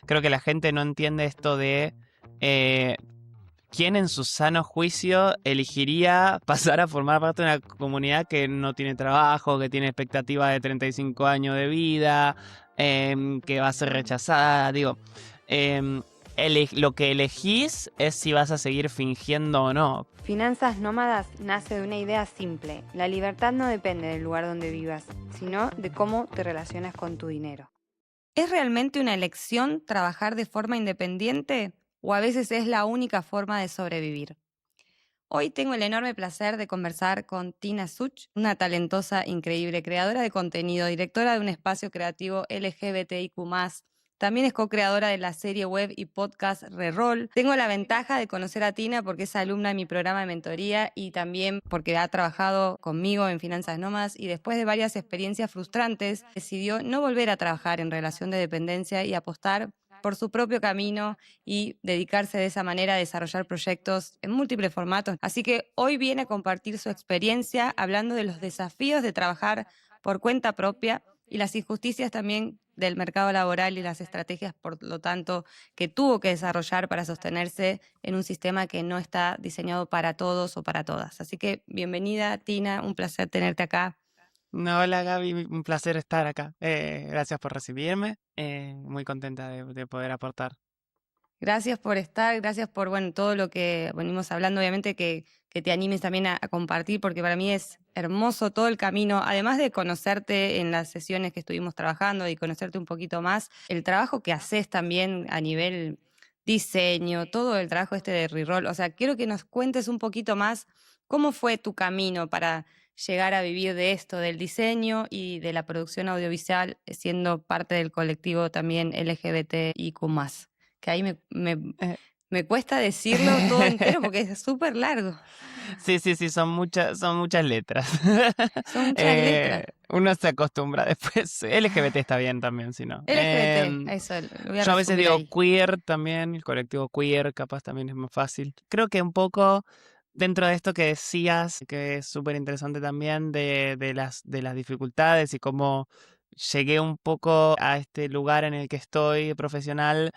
creo que la gente no entiende esto de quién en su sano juicio elegiría pasar a formar parte de una comunidad que no tiene trabajo, que tiene expectativa de 35 años de vida, que va a ser rechazada. Digo, em, lo que elegís es si vas a seguir fingiendo o no. Finanzas Nómadas nace de una idea simple. La libertad no depende del lugar donde vivas, sino de cómo te relacionas con tu dinero. ¿Es realmente una elección trabajar de forma independiente o a veces es la única forma de sobrevivir? Hoy tengo el enorme placer de conversar con Tina Such, una talentosa, increíble creadora de contenido, directora de un espacio creativo LGBTIQ+. También es co-creadora de la serie web y podcast Reroll. Tengo la ventaja de conocer a Tina porque es alumna de mi programa de mentoría y también porque ha trabajado conmigo en Finanzas Nómadas y después de varias experiencias frustrantes decidió no volver a trabajar en relación de dependencia y apostar por su propio camino y dedicarse de esa manera a desarrollar proyectos en múltiples formatos. Así que hoy viene a compartir su experiencia hablando de los desafíos de trabajar por cuenta propia y las injusticias también del mercado laboral y las estrategias, por lo tanto, que tuvo que desarrollar para sostenerse en un sistema que no está diseñado para todos o para todas. Así que bienvenida, Tina, un placer tenerte acá. No, hola Gaby, un placer estar acá. Gracias por recibirme. Muy contenta de poder aportar. Gracias por estar, gracias por todo lo que venimos hablando, obviamente que te animes también a compartir, porque para mí es hermoso todo el camino, además de conocerte en las sesiones que estuvimos trabajando y conocerte un poquito más, el trabajo que haces también a nivel diseño, todo el trabajo de Reroll, o sea, quiero que nos cuentes un poquito más cómo fue tu camino para llegar a vivir de esto, del diseño y de la producción audiovisual, siendo parte del colectivo también LGBTIQ+. Que ahí Eh, me cuesta decirlo todo entero porque es súper largo. Sí, son muchas letras. Son muchas letras. Uno se acostumbra después. LGBT está bien también, si no. LGBT, eso lo voy a Yo a veces resumir digo ahí. queer también, el colectivo queer, capaz también es más fácil. Creo que un poco dentro de esto que decías, que es súper interesante también, de las dificultades y cómo llegué un poco a este lugar en el que estoy profesional,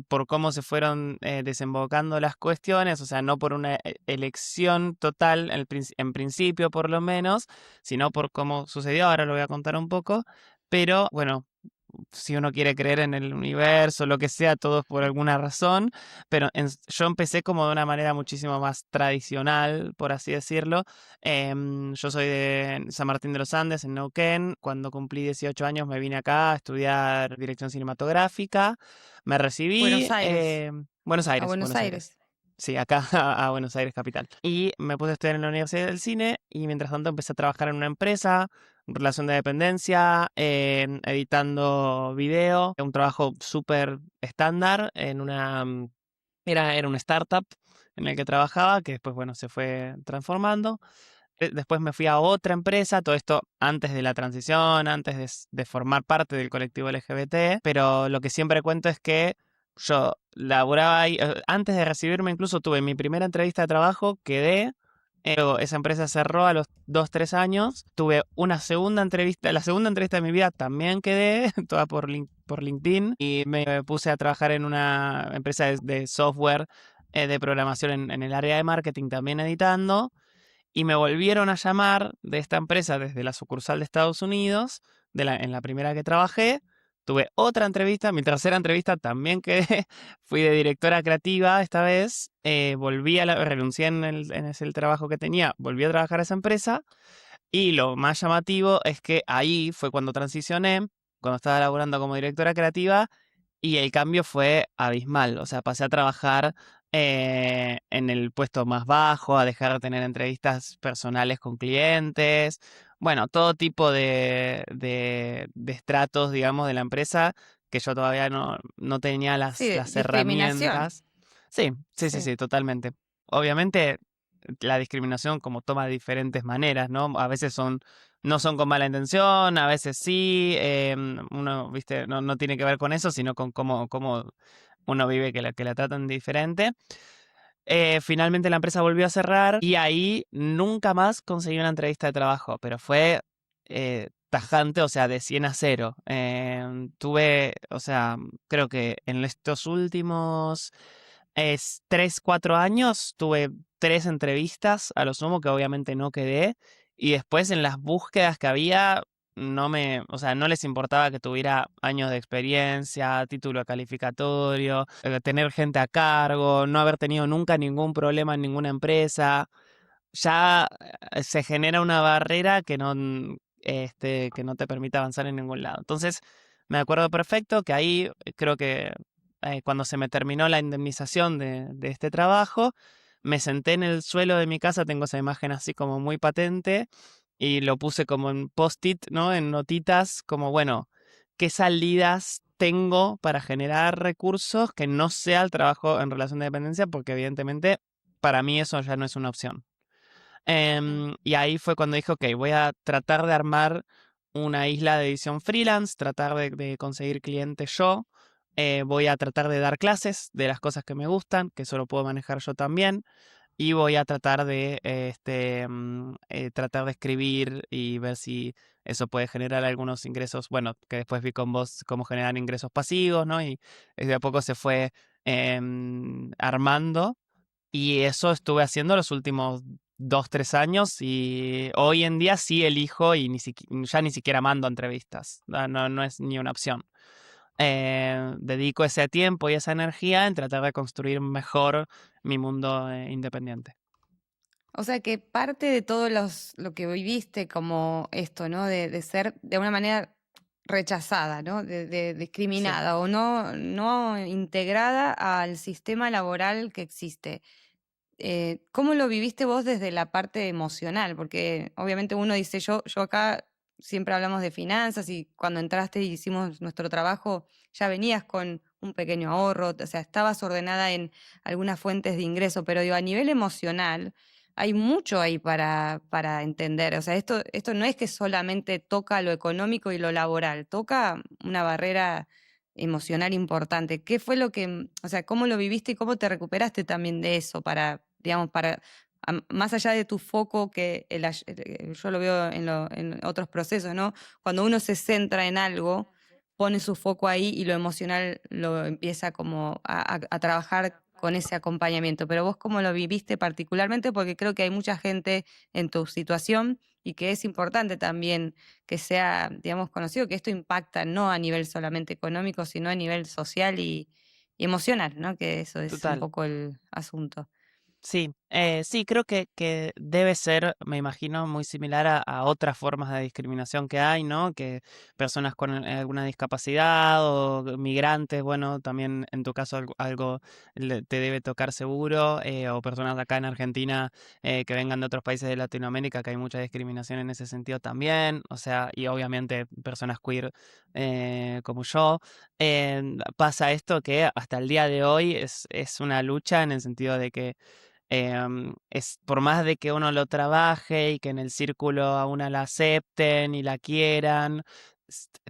por cómo se fueron desembocando las cuestiones, o sea, no por una elección total, en principio por lo menos, sino por cómo sucedió, ahora lo voy a contar un poco, pero bueno, si uno quiere creer en el universo, lo que sea, todo es por alguna razón, pero yo empecé como de una manera muchísimo más tradicional, por así decirlo. Yo soy de San Martín de los Andes, en Neuquén. Cuando cumplí 18 años me vine acá a estudiar dirección cinematográfica, me recibí. Buenos Aires. Buenos A Aires, Buenos Buenos Aires. Aires. Sí, acá a Buenos Aires capital. Y me puse a estudiar en la Universidad del Cine y mientras tanto empecé a trabajar en una empresa, relación de dependencia, editando video, un trabajo súper estándar en era una startup en el que trabajaba, que después, bueno, se fue transformando. Después me fui a otra empresa, todo esto antes de la transición, antes de formar parte del colectivo LGBT, pero lo que siempre cuento es que yo laburaba ahí, antes de recibirme incluso tuve mi primera entrevista de trabajo, quedé, luego esa empresa cerró a los 2, 3 años, tuve una segunda entrevista, la segunda entrevista de mi vida también quedé, toda por LinkedIn, y me puse a trabajar en una empresa de software, de programación en el área de marketing, también editando. Y me volvieron a llamar de esta empresa desde la sucursal de Estados Unidos, en la primera que trabajé. Tuve otra entrevista, mi tercera entrevista también quedé. Fui de directora creativa esta vez. Renuncié en ese trabajo que tenía, volví a trabajar a esa empresa. Y lo más llamativo es que ahí fue cuando transicioné, cuando estaba laborando como directora creativa, y el cambio fue abismal. O sea, pasé a trabajar en el puesto más bajo, a dejar de tener entrevistas personales con clientes. Bueno, todo tipo de estratos, digamos, de la empresa que yo todavía no tenía Sí, las discriminación. herramientas. Sí, sí, sí, Sí. sí, totalmente. Obviamente, la discriminación como toma diferentes maneras, ¿no? A veces no son con mala intención, a veces sí, uno, viste, no tiene que ver con eso, sino con cómo uno vive que la tratan diferente. Finalmente la empresa volvió a cerrar y ahí nunca más conseguí una entrevista de trabajo, pero fue tajante, o sea, de 100 a 0. Tuve, o sea, creo que en estos últimos 3, 4 años tuve 3 entrevistas, a lo sumo, que obviamente no quedé. Y después en las búsquedas que había, o sea, no les importaba que tuviera años de experiencia, título calificatorio, tener gente a cargo, no haber tenido nunca ningún problema en ninguna empresa. Ya se genera una barrera que no te permite avanzar en ningún lado. Entonces, me acuerdo perfecto que ahí creo que cuando se me terminó la indemnización de este trabajo, me senté en el suelo de mi casa, tengo esa imagen así como muy patente, y lo puse como en post-it, ¿no? En notitas, como, bueno, ¿qué salidas tengo para generar recursos que no sea el trabajo en relación de dependencia? Porque evidentemente para mí eso ya no es una opción. Mm. Y ahí fue cuando dije, ok, voy a tratar de armar una isla de edición freelance, tratar de conseguir clientes yo, voy a tratar de dar clases de las cosas que me gustan, que eso lo puedo manejar yo también, y voy a tratar de, tratar de escribir y ver si eso puede generar algunos ingresos, bueno, que después vi con vos cómo generar ingresos pasivos, ¿no? Y de a poco se fue armando. Y eso estuve haciendo los últimos 2, 3 años, y hoy en día sí elijo y ya ni siquiera mando entrevistas. No es ni una opción. Dedico ese tiempo y esa energía en tratar de construir mejor mi mundo independiente. O sea que parte de todo lo que viviste como esto, ¿no? De ser de alguna manera rechazada, ¿no? De Sí, discriminada o no integrada al sistema laboral que existe. ¿Cómo lo viviste vos desde la parte emocional? Porque obviamente uno dice, yo acá siempre hablamos de finanzas y cuando entraste y hicimos nuestro trabajo ya venías con un pequeño ahorro, o sea, estabas ordenada en algunas fuentes de ingreso, pero digo, a nivel emocional hay mucho ahí para entender. O sea, esto no es que solamente toca lo económico y lo laboral, toca una barrera emocional importante. ¿Qué fue lo que, o sea, cómo lo viviste y cómo te recuperaste también de eso para, digamos, más allá de tu foco, que yo lo veo en otros procesos, ¿no? Cuando uno se centra en algo, pone su foco ahí y lo emocional lo empieza como a trabajar con ese acompañamiento. Pero vos cómo lo viviste particularmente, porque creo que hay mucha gente en tu situación y que es importante también que sea, digamos, conocido, que esto impacta no a nivel solamente económico, sino a nivel social y emocional, ¿no? Que eso es un total. poco el asunto. Sí, sí, creo que debe ser, me imagino, muy similar a otras formas de discriminación que hay, ¿no? Que personas con alguna discapacidad o migrantes, bueno, también en tu caso algo te debe tocar seguro, o personas acá en Argentina que vengan de otros países de Latinoamérica, que hay mucha discriminación en ese sentido también, o sea, y obviamente personas queer como yo. Pasa esto que hasta el día de hoy es una lucha en el sentido de que es por más de que uno lo trabaje y que en el círculo a una la acepten y la quieran,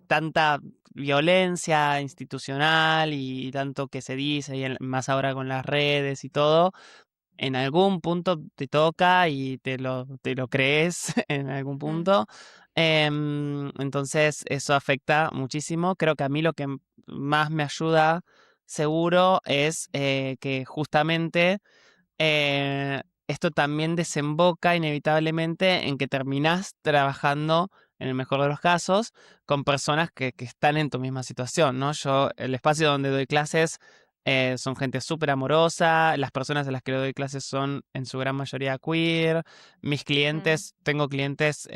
tanta violencia institucional y tanto que se dice, y más ahora con las redes y todo, en algún punto te toca y te lo crees en algún Mm. punto. Entonces eso afecta muchísimo. Creo que a mí lo que más me ayuda seguro es que justamente esto también desemboca inevitablemente en que terminás trabajando, en el mejor de los casos, con personas que están en tu misma situación, ¿no? Yo, el espacio donde doy clases son gente súper amorosa, las personas a las que le doy clases son en su gran mayoría queer, mis Mm. clientes, tengo clientes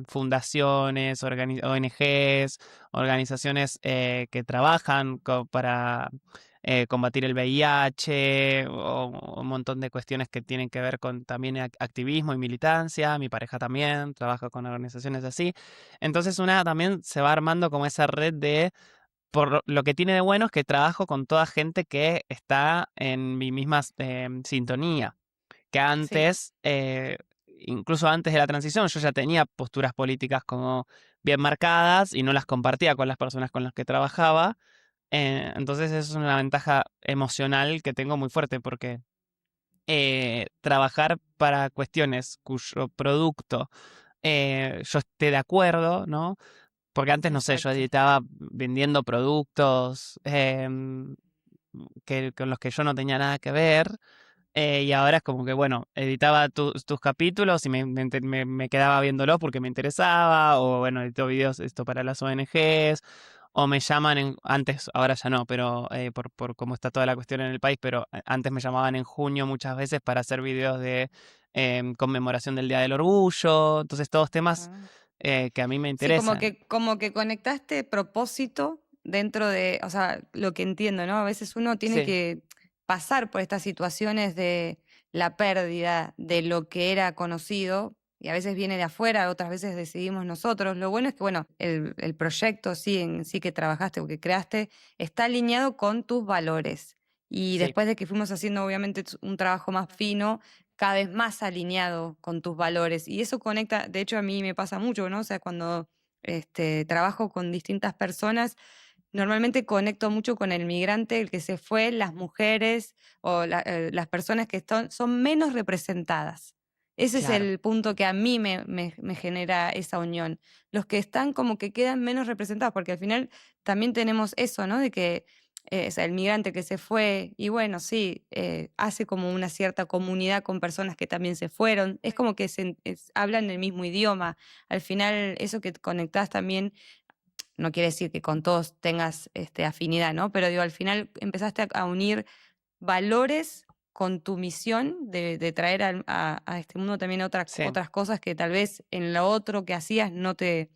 fundaciones, ONGs, organizaciones que trabajan para combatir el VIH o un montón de cuestiones que tienen que ver con también activismo y militancia. Mi pareja también trabaja con organizaciones así. Entonces una también se va armando como esa red por lo que tiene de bueno es que trabajo con toda gente que está en mi misma sintonía, que Sí. antes, incluso antes de la transición, yo ya tenía posturas políticas como bien marcadas y no las compartía con las personas con las que trabajaba. Entonces eso es una ventaja emocional que tengo muy fuerte porque trabajar para cuestiones cuyo producto yo esté de acuerdo, ¿no? Porque antes, no sé, yo Exacto. editaba vendiendo productos con los que yo no tenía nada que ver. Y ahora es como que, bueno, editaba tus capítulos y me quedaba viéndolos porque me interesaba, o bueno, edito videos esto para las ONGs, o me llaman antes, ahora ya no, pero por cómo está toda la cuestión en el país, pero antes me llamaban en junio muchas veces para hacer videos de conmemoración del Día del Orgullo, entonces todos temas Ah. que a mí me Sí, interesan. como que conectaste propósito dentro de, o sea, lo que entiendo, ¿no? A veces uno tiene Sí, que pasar por estas situaciones de la pérdida de lo que era conocido, y a veces viene de afuera, otras veces decidimos nosotros. Lo bueno es que, bueno, el proyecto sí en sí que trabajaste o que creaste está alineado con tus valores. Y sí, después de que fuimos haciendo, obviamente, un trabajo más fino, cada vez más alineado con tus valores. Y eso conecta, de hecho a mí me pasa mucho, ¿no? O sea, cuando trabajo con distintas personas, normalmente conecto mucho con el migrante, el que se fue, las mujeres o las personas que son menos representadas. Ese es claro, el punto que a mí me genera esa unión. Los que están como que quedan menos representados, porque al final también tenemos eso, ¿no? De que o sea, el migrante que se fue, y bueno, sí, hace como una cierta comunidad con personas que también se fueron. Es como que hablan el mismo idioma. Al final, eso que conectás también, no quiere decir que con todos tengas afinidad, ¿no? Pero digo, al final empezaste a unir valores con tu misión de traer a este mundo también sí. otras cosas que tal vez en lo otro que hacías no tenía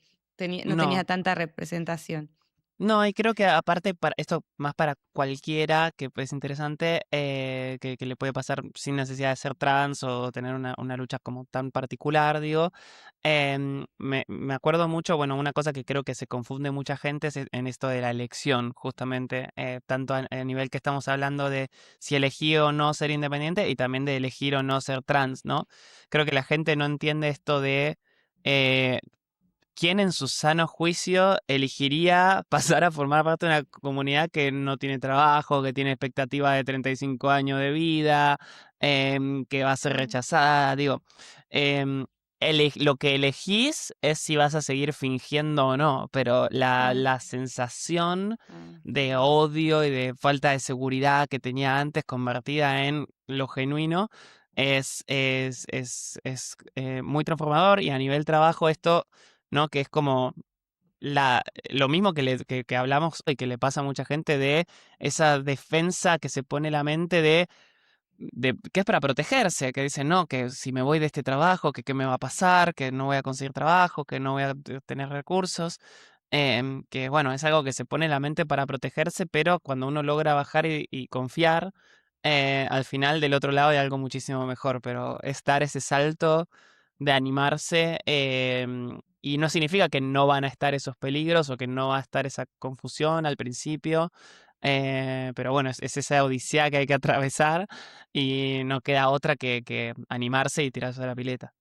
No. tanta representación. No, y creo que aparte, para esto más para cualquiera que es interesante, que le puede pasar sin necesidad de ser trans o tener una lucha como tan particular, digo, me acuerdo mucho, bueno, una cosa que creo que se confunde mucha gente es en esto de la elección, justamente, tanto a nivel que estamos hablando de si elegí o no ser independiente y también de elegir o no ser trans, ¿no? Creo que la gente no entiende esto de... eh, ¿quién en su sano juicio elegiría pasar a formar parte de una comunidad que no tiene trabajo, que tiene expectativa de 35 años de vida, que va a ser rechazada? Digo, em, lo que elegís es si vas a seguir fingiendo o no, pero Mm, la sensación mm, de odio y de falta de seguridad que tenía antes convertida en lo genuino es muy transformador y a nivel trabajo esto, ¿no? Que es como lo mismo que hablamos hoy, que le pasa a mucha gente de esa defensa que se pone la mente que es para protegerse, que dice, no, que si me voy de este trabajo, que qué me va a pasar, que no voy a conseguir trabajo, que no voy a tener recursos, que bueno, es algo que se pone en la mente para protegerse, pero cuando uno logra bajar y confiar, al final del otro lado hay algo muchísimo mejor, pero es dar ese salto de animarse, y no significa que no van a estar esos peligros o que no va a estar esa confusión al principio, pero bueno, es esa odisea que hay que atravesar y no queda otra que animarse y tirarse a la pileta.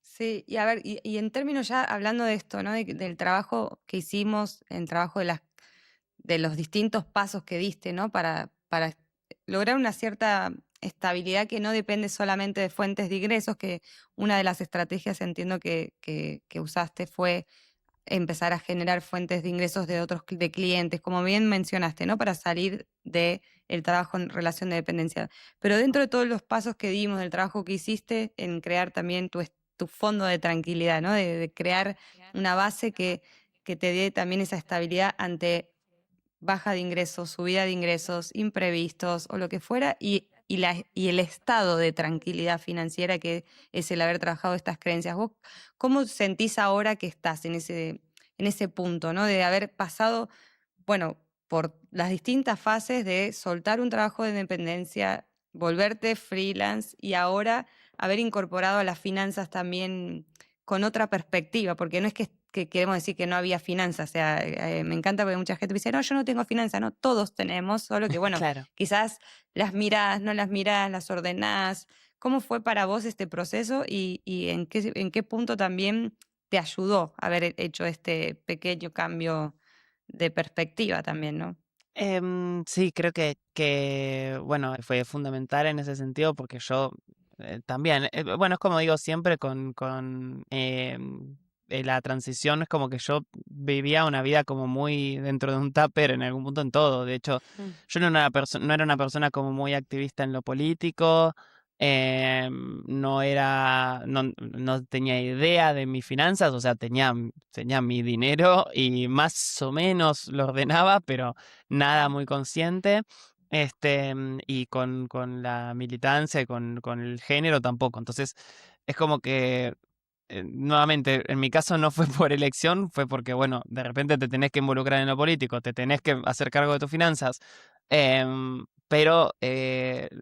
sí, y a ver, y en términos ya hablando de esto, ¿no? Del trabajo que hicimos, el trabajo de los distintos pasos que diste, ¿no? Para lograr una cierta estabilidad que no depende solamente de fuentes de ingresos, que una de las estrategias entiendo que usaste fue empezar a generar fuentes de ingresos de de clientes, como bien mencionaste, ¿no? Para salir de el trabajo en relación de dependencia. Pero dentro de todos los pasos que dimos, del trabajo que hiciste en crear también tu fondo de tranquilidad, ¿no? De crear una base que te dé también esa estabilidad ante baja de ingresos, subida de ingresos, imprevistos o lo que fuera, y el estado de tranquilidad financiera que es el haber trabajado estas creencias. ¿Vos cómo sentís ahora que estás en ese punto, ¿no? De haber pasado, bueno, por las distintas fases de soltar un trabajo de dependencia, volverte freelance y ahora haber incorporado a las finanzas también con otra perspectiva, porque no es que queremos decir que no había finanzas, o sea, me encanta porque mucha gente me dice, no, yo no tengo finanzas, no, todos tenemos, solo que bueno, Claro. quizás las mirás, no las mirás, las ordenás. ¿Cómo fue para vos este proceso y en qué punto también te ayudó haber hecho este pequeño cambio de perspectiva también, ¿no? Sí, creo bueno, fue fundamental en ese sentido porque yo también, bueno, es como digo siempre la transición, es como que yo vivía una vida como muy dentro de un tupper en algún punto en todo. De hecho, Mm. yo no era una persona como muy activista en lo político, no tenía idea de mis finanzas, o sea, tenía mi dinero y más o menos lo ordenaba, pero nada muy consciente. Y con la militancia y con el género tampoco. Entonces, es como que, nuevamente, en mi caso no fue por elección, fue porque, bueno, de repente te tenés que involucrar en lo político, te tenés que hacer cargo de tus finanzas. Pero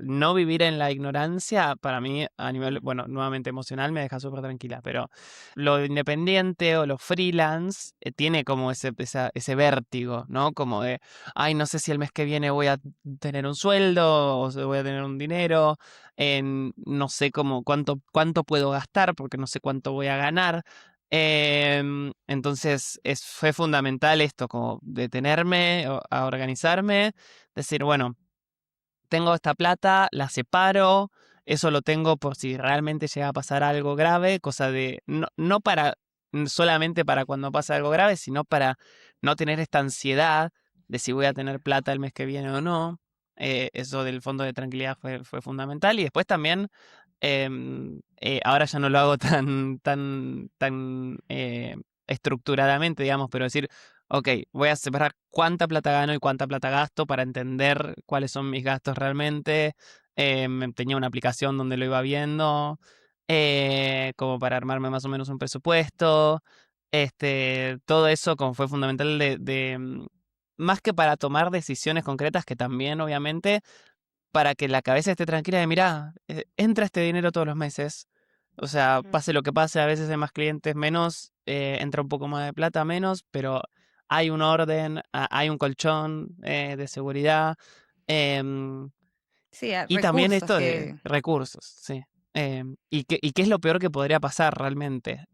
no vivir en la ignorancia, para mí, a nivel, bueno, nuevamente emocional, me deja súper tranquila. Pero lo independiente o lo freelance tiene como ese vértigo, ¿no? Como de, ay, no sé si el mes que viene voy a tener un sueldo o si voy a tener un dinero, no sé cuánto puedo gastar porque no sé cuánto voy a ganar. Entonces fue fundamental esto, como detenerme a organizarme, decir, bueno, tengo esta plata, la separo, eso lo tengo por si realmente llega a pasar algo grave, cosa de, no para solamente para cuando pasa algo grave, sino para no tener esta ansiedad de si voy a tener plata el mes que viene o no. Eso del fondo de tranquilidad fue fundamental. Y después también, ahora ya no lo hago tan estructuradamente, digamos, pero decir, ok, voy a separar cuánta plata gano y cuánta plata gasto para entender cuáles son mis gastos realmente. Tenía una aplicación donde lo iba viendo, como para armarme más o menos un presupuesto. Todo eso como fue fundamental más que para tomar decisiones concretas, que también obviamente, para que la cabeza esté tranquila de, mira, entra este dinero todos los meses. O sea, Mm. pase lo que pase, a veces hay más clientes, menos, entra un poco más de plata, menos, pero hay un orden, hay un colchón de seguridad. em, Sí, y también recursos esto de que recursos, sí. ¿Y qué es lo peor que podría pasar realmente?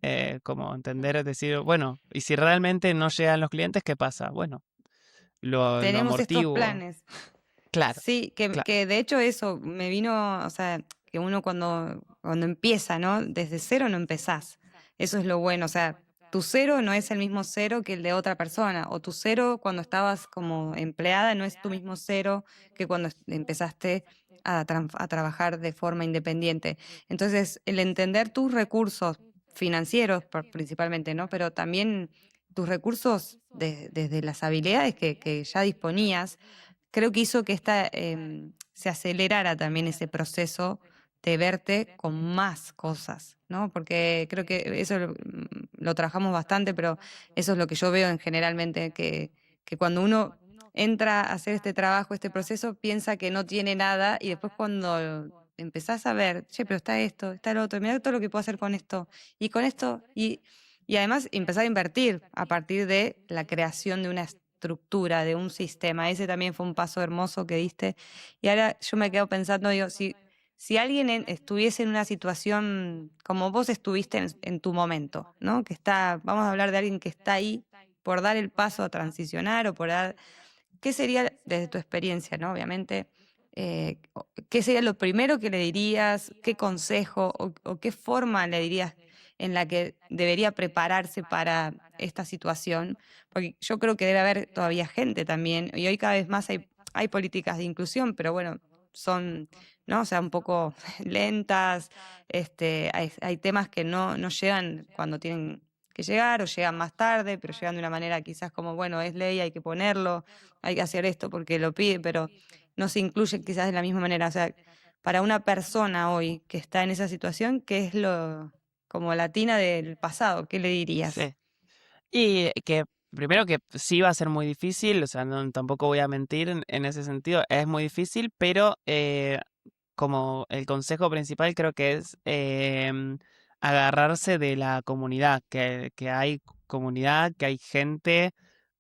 Como entender, es decir, bueno, y si realmente no llegan los clientes, ¿qué pasa? Bueno, lo tenemos estos amortiguo. planes. Claro, Sí, claro. que de hecho eso me vino, o sea, que uno cuando empieza, ¿no? Desde cero no empezás. Eso es lo bueno, o sea, tu cero no es el mismo cero que el de otra persona, o tu cero cuando estabas como empleada no es tu mismo cero que cuando empezaste a trabajar de forma independiente. Entonces, el entender tus recursos financieros principalmente, ¿no? Pero también tus recursos desde las habilidades que ya disponías creo que hizo que se acelerara también ese proceso de verte con más cosas, ¿no? Porque creo que eso lo trabajamos bastante, pero eso es lo que yo veo en generalmente, que cuando uno entra a hacer este trabajo, este proceso, piensa que no tiene nada y después cuando empezás a ver, che, pero está esto, está el otro, mira todo lo que puedo hacer con esto, y además empezar a invertir a partir de la creación de una estructura, de un sistema. Ese también fue un paso hermoso que diste. Y ahora yo me quedo pensando, digo, si alguien estuviese en una situación como vos estuviste en tu momento, ¿no? Que está, vamos a hablar de alguien que está ahí por dar el paso a transicionar o por dar, ¿qué sería desde tu experiencia, ¿no? Obviamente, ¿qué sería lo primero que le dirías? ¿Qué consejo o qué forma le dirías en la que debería prepararse para esta situación? Porque yo creo que debe haber todavía gente también, y hoy cada vez más hay políticas de inclusión, pero bueno, son, ¿no? O sea, un poco lentas, hay temas que no llegan cuando tienen que llegar o llegan más tarde, pero llegan de una manera quizás como, bueno, es ley, hay que ponerlo, hay que hacer esto porque lo pide, pero no se incluye quizás de la misma manera. O sea, para una persona hoy que está en esa situación, ¿qué es lo como latina del pasado? ¿Qué le dirías? Sí. Y que primero que sí va a ser muy difícil, o sea, tampoco voy a mentir en ese sentido, es muy difícil, pero como el consejo principal creo que es agarrarse de la comunidad, que hay comunidad, que hay gente,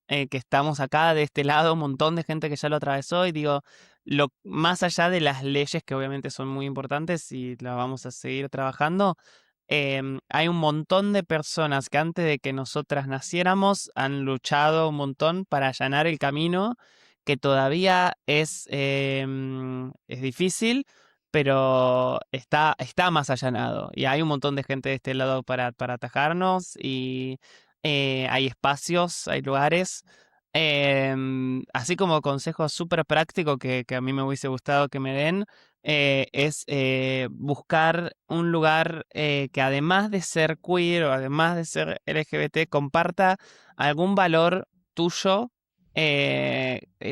que estamos acá de este lado, un montón de gente que ya lo atravesó y digo, más allá de las leyes que obviamente son muy importantes y las vamos a seguir trabajando, hay un montón de personas que antes de que nosotras naciéramos han luchado un montón para allanar el camino, que todavía es difícil, pero está más allanado y hay un montón de gente de este lado para atajarnos y hay espacios, hay lugares. Así como consejo súper práctico que a mí me hubiese gustado que me den, es buscar un lugar que además de ser queer o además de ser LGBT, comparta algún valor tuyo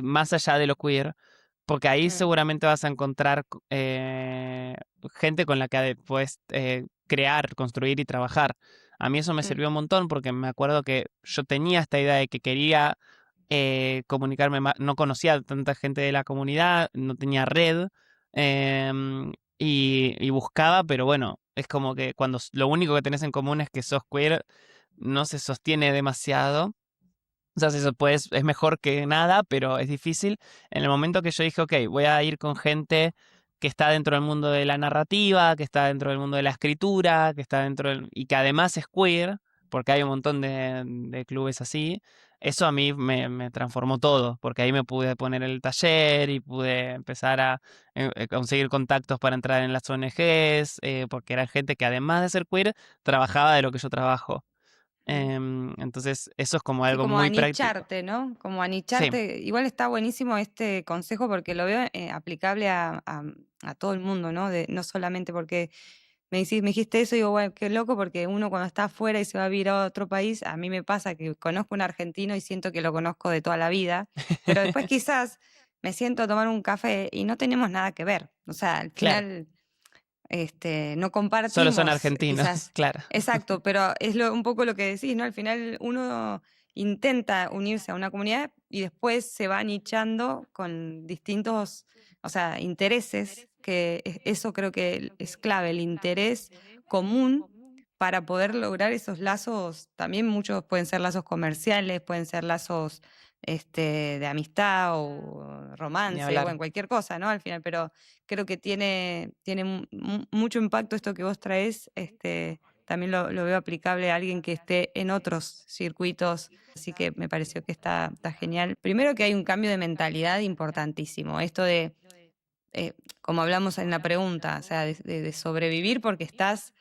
más allá de lo queer. Porque ahí Mm, seguramente vas a encontrar gente con la que puedes crear, construir y trabajar. A mí eso me mm, sirvió un montón porque me acuerdo que yo tenía esta idea de que quería comunicarme más, no conocía a tanta gente de la comunidad, no tenía red y buscaba, pero bueno, es como que cuando lo único que tenés en común es que sos queer, no se sostiene demasiado. O sea, si se puede, es mejor que nada, pero es difícil. En el momento que yo dije, ok, voy a ir con gente que está dentro del mundo de la narrativa, que está dentro del mundo de la escritura, que está dentro y que además es queer, porque hay un montón de clubes así, eso a mí me transformó todo, porque ahí me pude poner el taller y pude empezar a conseguir contactos para entrar en las ONGs, porque era gente que además de ser queer, trabajaba de lo que yo trabajo. mm. Entonces, eso es como Sí, algo como muy práctico. anicharte, ¿no? Como Sí, anicharte. Igual está buenísimo este consejo porque lo veo aplicable a todo el mundo, ¿no? No solamente porque me dijiste eso y digo, bueno, qué loco, porque uno cuando está afuera y se va a vivir a otro país, a mí me pasa que conozco un argentino y siento que lo conozco de toda la vida, pero después quizás me siento a tomar un café y no tenemos nada que ver. O sea, al claro. final no Solo son compartimos, argentinos, quizás, claro. exacto, pero es un poco lo que decís, ¿no? Al final uno intenta unirse a una comunidad y después se va nichando con distintos, o sea, intereses, que eso creo que es clave, el interés común para poder lograr esos lazos, también muchos pueden ser lazos comerciales, pueden ser lazos de amistad o Ni romance, hablar. bueno, cualquier cosa, ¿no? Al final, pero creo que tiene mucho impacto esto que vos traes. También lo veo aplicable a alguien que esté en otros circuitos, así que me pareció que está genial. Primero que hay un cambio de mentalidad importantísimo, esto de, como hablamos en la pregunta, o sea, de sobrevivir porque estás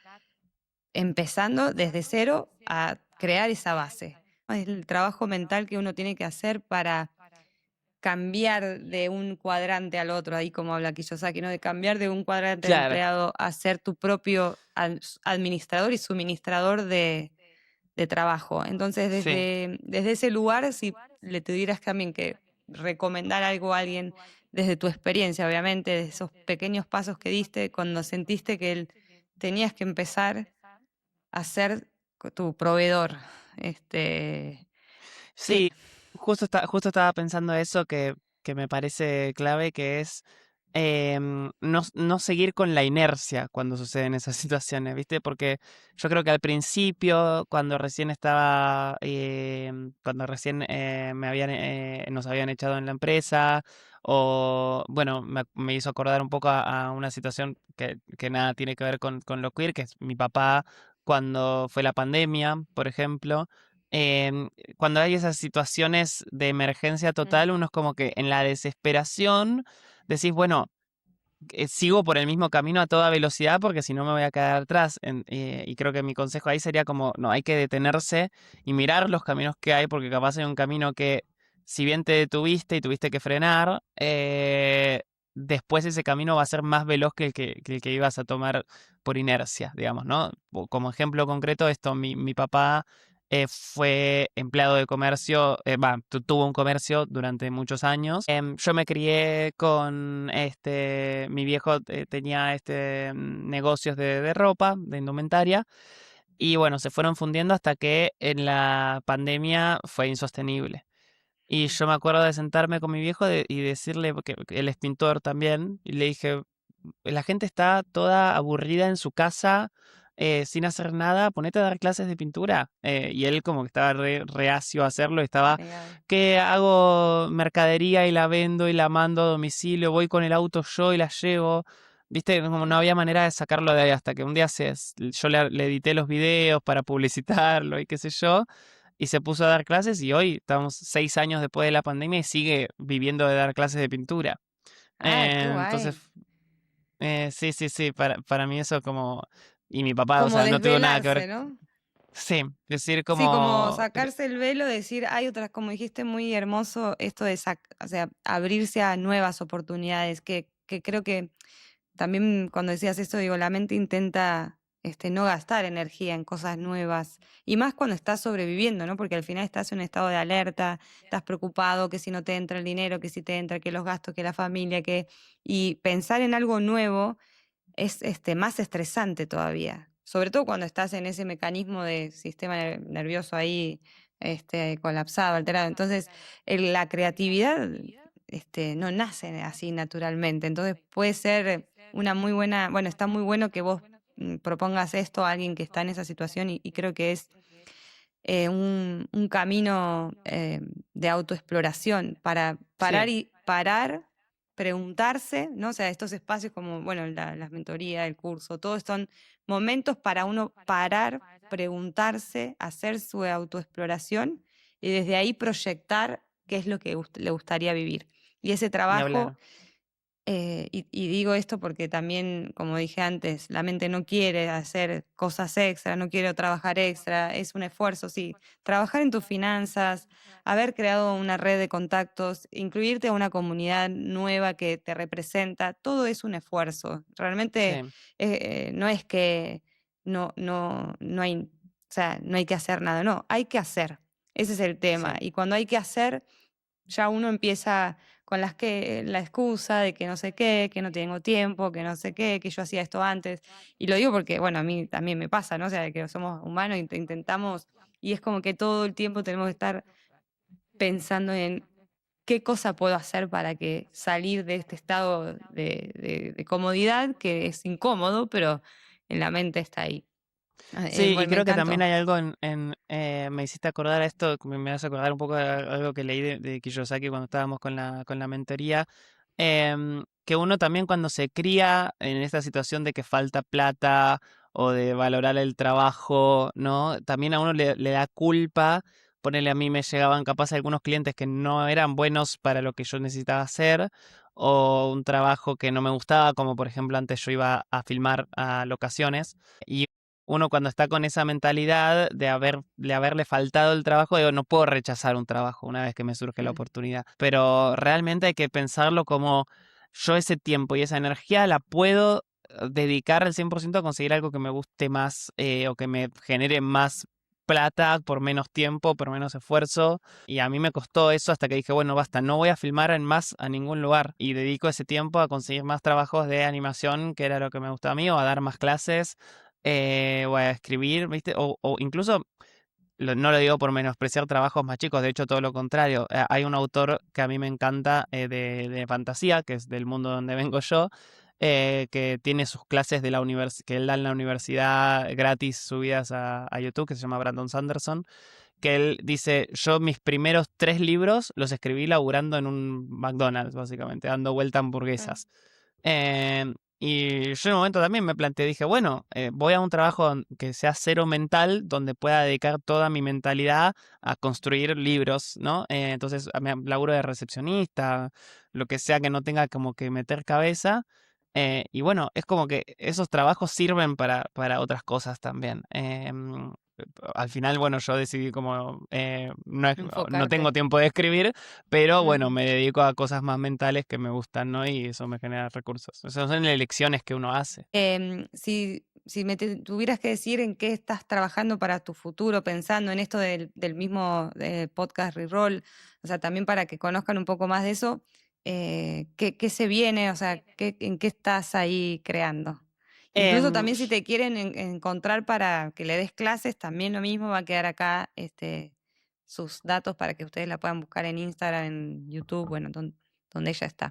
empezando desde cero a crear esa base. Es el trabajo mental que uno tiene que hacer para cambiar de un cuadrante al otro, ahí como habla Kiyosaki, ¿no? De cambiar de un cuadrante de Claro, empleado a ser tu propio administrador y suministrador de trabajo. Entonces, sí. desde ese lugar, si le tuvieras también que recomendar algo a alguien desde tu experiencia, obviamente, de esos pequeños pasos que diste cuando sentiste que tenías que empezar a ser tu proveedor, ¿qué? Sí, justo estaba pensando eso que me parece clave, que es no seguir con la inercia cuando suceden esas situaciones, ¿viste? Porque yo creo que al principio, cuando recién nos habían echado en la empresa, o bueno, me hizo acordar un poco a una situación que nada tiene que ver con lo queer, que es mi papá cuando fue la pandemia, por ejemplo. em, Cuando hay esas situaciones de emergencia Mm, total, uno es como que en la desesperación decís, bueno, sigo por el mismo camino a toda velocidad porque si no me voy a quedar atrás. Y creo que mi consejo ahí sería como, no, hay que detenerse y mirar los caminos que hay porque capaz hay un camino que, si bien te detuviste y tuviste que frenar, después ese camino va a ser más veloz que el que ibas a tomar por inercia, digamos, ¿no? Como ejemplo concreto, esto, mi papá fue empleado de comercio, tuvo un comercio durante muchos años. Yo me crié con mi viejo tenía negocios de ropa, de indumentaria, y bueno, se fueron fundiendo hasta que en la pandemia fue insostenible. Y mm. yo me acuerdo de sentarme con mi viejo y decirle, que él es pintor también, y le dije, la gente está toda aburrida en su casa, sin hacer nada, ponete a dar clases de pintura. Y él como que estaba reacio a hacerlo, estaba, Negado. que hago mercadería y la vendo y la mando a domicilio, voy con el auto yo y la llevo. Viste, como no había manera de sacarlo de ahí hasta que un día yo le edité los videos para publicitarlo y qué sé yo, y se puso a dar clases y hoy estamos 6 años después de la pandemia y sigue viviendo de dar clases de pintura. Ah, qué Entonces guay. Sí, sí, sí, para mí eso como... Y mi papá, o Como sea, no tuvo nada que ver. desvelarse, ¿no? Sí, decir Sí, como como... sacarse el velo, decir, hay otras, como dijiste, muy hermoso esto de, o sea, abrirse a nuevas oportunidades, que creo que también cuando decías esto, digo, la mente intenta no gastar energía en cosas nuevas, y más cuando estás sobreviviendo, ¿no? Porque al final estás en un estado de alerta, estás preocupado que si no te entra el dinero, que si te entra, que los gastos, que la familia, y pensar en algo nuevo es más estresante todavía, sobre todo cuando estás en ese mecanismo de sistema nervioso ahí colapsado, alterado. Entonces, la creatividad no nace así naturalmente. Entonces, puede ser una muy buena, bueno, está muy bueno que vos propongas esto a alguien que está en esa situación y creo que es un camino de autoexploración para parar Sí, y parar, preguntarse, ¿no? O sea, estos espacios como, bueno, las mentorías, el curso, todos son momentos para uno parar, preguntarse, hacer su autoexploración y desde ahí proyectar qué es lo que le gustaría vivir. Y ese ni trabajo hablar. y digo esto porque también, como dije antes, la mente no quiere hacer cosas extra, no quiere trabajar extra, es un esfuerzo, sí. Trabajar en tus finanzas, haber creado una red de contactos, incluirte a una comunidad nueva que te representa, todo es un esfuerzo. Realmente Sí, no es que no hay, o sea, no hay que hacer nada, no, hay que hacer. Ese es el tema. sí. Y cuando hay que hacer, ya uno empieza con la excusa de que no sé qué, que no tengo tiempo, que no sé qué, que yo hacía esto antes. Y lo digo porque, bueno, a mí también me pasa, ¿no? O sea, que somos humanos y intentamos, y es como que todo el tiempo tenemos que estar pensando en qué cosa puedo hacer para que salir de este estado de comodidad, que es incómodo, pero en la mente está ahí. Sí, y Bueno, me creo que también encantó. hay algo me hiciste acordar a esto, me hace acordar un poco de algo que leí de Kiyosaki cuando estábamos con la mentoría, que uno también cuando se cría en esta situación de que falta plata o de valorar el trabajo, ¿no? También a uno le da culpa. Ponele, a mí me llegaban capaz algunos clientes que no eran buenos para lo que yo necesitaba hacer, o un trabajo que no me gustaba, como por ejemplo antes yo iba a filmar a locaciones. Y uno cuando está con esa mentalidad de haberle faltado el trabajo, digo, no puedo rechazar un trabajo una vez que me surge la Mm, oportunidad. Pero realmente hay que pensarlo como yo ese tiempo y esa energía la puedo dedicar al 100% a conseguir algo que me guste más o que me genere más plata por menos tiempo, por menos esfuerzo. Y a mí me costó eso hasta que dije, bueno, basta, no voy a filmar en más a ningún lugar. Y dedico ese tiempo a conseguir más trabajos de animación, que era lo que me gustaba a mí, o a dar más clases o a escribir, ¿viste? O incluso, no lo digo por menospreciar trabajos más chicos, de hecho todo lo contrario. Hay un autor que a mí me encanta de fantasía, que es del mundo donde vengo yo, que tiene sus clases de la que él da en la universidad gratis subidas a YouTube, que se llama Brandon Sanderson, que él dice, yo mis primeros 3 libros los escribí laburando en un McDonald's, básicamente, dando vuelta a claro. hamburguesas. Y yo en un momento también me planteé, dije, bueno, voy a un trabajo que sea cero mental, donde pueda dedicar toda mi mentalidad a construir libros, ¿no? Entonces, me laburo de recepcionista, lo que sea que no tenga como que meter cabeza. Y bueno, es como que esos trabajos sirven para otras cosas también. Al final, bueno, yo decidí como, no tengo Enfocarte. tiempo de escribir, pero bueno, Ujú. me dedico a cosas más mentales que me gustan, ¿no? Y eso me genera recursos. Esas son elecciones que uno hace. Si me tuvieras que decir en qué estás trabajando para tu futuro, pensando en esto del mismo podcast Reroll, o sea, también para que conozcan un poco más de eso, ¿qué se viene? O sea, ¿en qué estás ahí creando? Incluso Em, también si te quieren encontrar para que le des clases, también lo mismo va a quedar acá sus datos para que ustedes la puedan buscar en Instagram, en YouTube, bueno, donde ella está.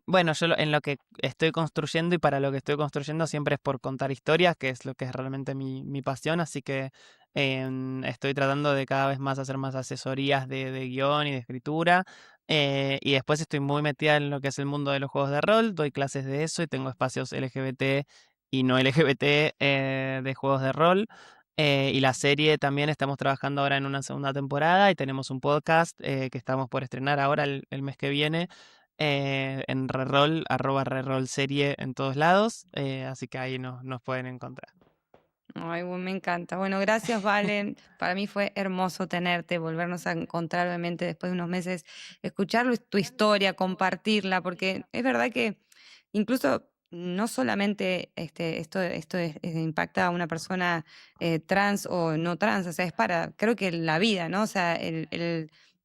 Bueno, yo en lo que estoy construyendo y para lo que estoy construyendo siempre es por contar historias, que es lo que es realmente mi pasión, así que estoy tratando de cada vez más hacer más asesorías de guión y de escritura. Y después estoy muy metida en lo que es el mundo de los juegos de rol, doy clases de eso y tengo espacios LGBT y no LGBT de juegos de rol. Y la serie también estamos trabajando ahora en una segunda temporada y tenemos un podcast que estamos por estrenar ahora el mes que viene, en Reroll, @rerollserie en todos lados, así que ahí nos pueden encontrar. Ay, bueno, me encanta. Bueno, gracias, Valen. Para mí fue hermoso tenerte, volvernos a encontrar, obviamente, después de unos meses, escuchar tu historia, compartirla, porque es verdad que incluso no solamente impacta a una persona trans o no trans, o sea, es para, creo que la vida, ¿no? O sea,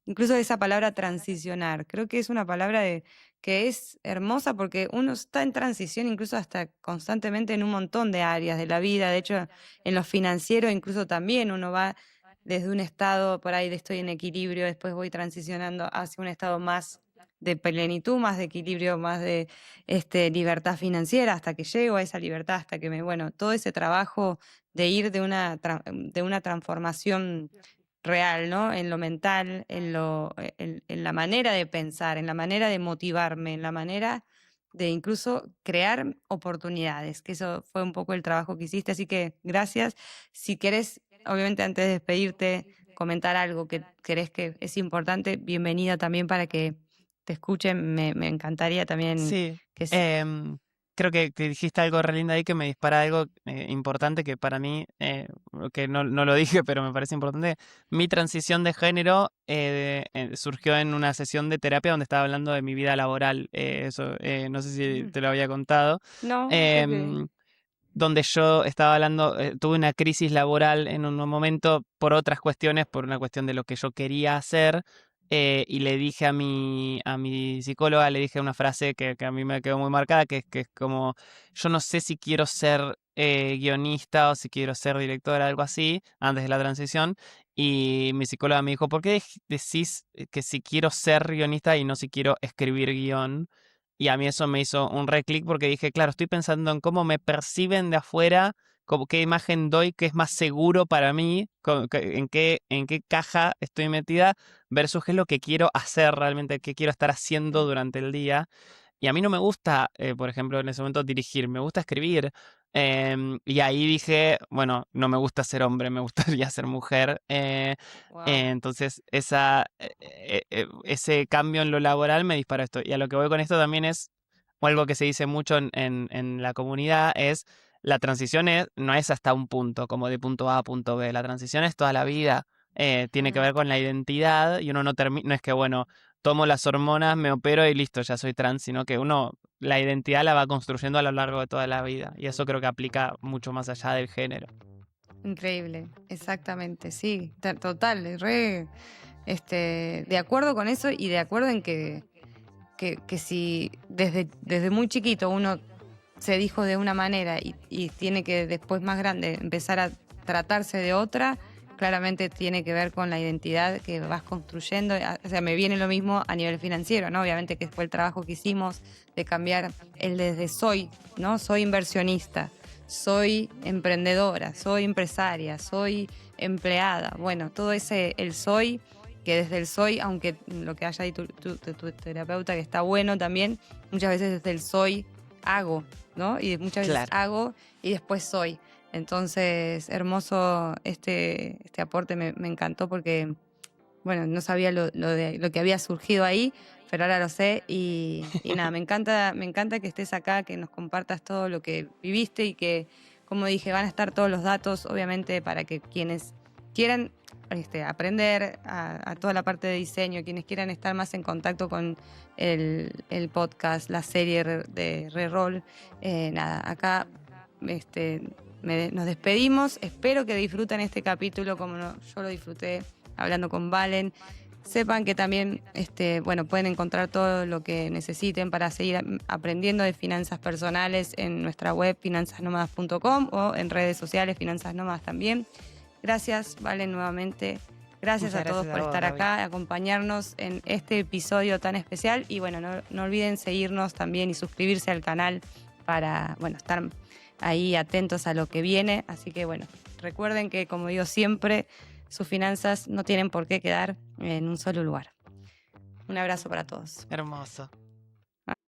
incluso esa palabra transicionar, creo que es una palabra que es hermosa porque uno está en transición incluso hasta constantemente en un montón de áreas de la vida. De hecho, en lo financiero incluso también uno va desde un estado por ahí de estoy en equilibrio, después voy transicionando hacia un estado más de plenitud, más de equilibrio, más de libertad financiera, hasta que llego a esa libertad, hasta que bueno, todo ese trabajo de ir de una transformación real, ¿no? En lo mental, en la manera de pensar, en la manera de motivarme, en la manera de incluso crear oportunidades, que eso fue un poco el trabajo que hiciste, así que gracias. Si querés, obviamente antes de despedirte, comentar algo que crees que es importante, bienvenida también para que te escuchen, me encantaría también Sí, que... creo que dijiste algo re lindo ahí que me dispara algo importante que para mí, que no lo dije, pero me parece importante. Mi transición de género surgió en una sesión de terapia donde estaba hablando de mi vida laboral. Eso, no sé si te lo había contado. No, ok. em, Donde yo estaba hablando, tuve una crisis laboral en un momento por otras cuestiones, por una cuestión de lo que yo quería hacer, y le dije a mi psicóloga, le dije una frase que a mí me quedó muy marcada, que es como, yo no sé si quiero ser guionista o si quiero ser directora, algo así, antes de la transición, y mi psicóloga me dijo, ¿por qué decís que si quiero ser guionista y no si quiero escribir guión? Y a mí eso me hizo un reclick porque dije, claro, estoy pensando en cómo me perciben de afuera, como qué imagen doy, qué es más seguro para mí, en qué caja estoy metida, versus qué es lo que quiero hacer realmente, qué quiero estar haciendo durante el día. Y a mí no me gusta, por ejemplo, en ese momento dirigir, me gusta escribir. Y ahí dije, bueno, no me gusta ser hombre, me gustaría ser mujer. Wow. Entonces, ese cambio en lo laboral me disparó esto. Y a lo que voy con esto también es, o algo que se dice mucho en la comunidad, es la transición no es hasta un punto, como de punto A a punto B. La transición es toda la vida. Tiene que ver con la identidad y uno no es que, bueno, tomo las hormonas, me opero y listo, ya soy trans, sino que uno la identidad la va construyendo a lo largo de toda la vida. Y eso creo que aplica mucho más allá del género. Increíble, exactamente, sí, total, de acuerdo con eso y de acuerdo en que si desde muy chiquito uno se dijo de una manera y tiene que después más grande empezar a tratarse de otra, claramente tiene que ver con la identidad que vas construyendo. O sea, me viene lo mismo a nivel financiero, ¿no? Obviamente que fue el trabajo que hicimos de cambiar el desde soy, ¿no? Soy inversionista, soy emprendedora, soy empresaria, soy empleada. Bueno, todo ese, el soy, que desde el soy, aunque lo que haya dicho tu terapeuta, que está bueno también, muchas veces desde el soy hago, ¿no? Y muchas veces Claro. hago y después soy. Entonces, hermoso este aporte, me encantó porque, bueno, no sabía lo que había surgido ahí, pero ahora lo sé y nada, me encanta que estés acá, que nos compartas todo lo que viviste y que, como dije, van a estar todos los datos, obviamente, para que quienes quieran aprender a toda la parte de diseño, quienes quieran estar más en contacto con el podcast, la serie de Reroll, nada, acá nos despedimos. Espero que disfruten este capítulo como yo lo disfruté hablando con Valen. Sepan que también pueden encontrar todo lo que necesiten para seguir aprendiendo de finanzas personales en nuestra web finanzasnomadas.com o en redes sociales Finanzas Nómadas también. Gracias, Valen, nuevamente. Gracias Muchas a todos gracias por a vos, estar Gaby. acá, acompañarnos en este episodio tan especial. Y bueno, no olviden seguirnos también y suscribirse al canal para estar ahí atentos a lo que viene. Así que recuerden que, como digo siempre, sus finanzas no tienen por qué quedar en un solo lugar. Un abrazo para todos. Hermoso.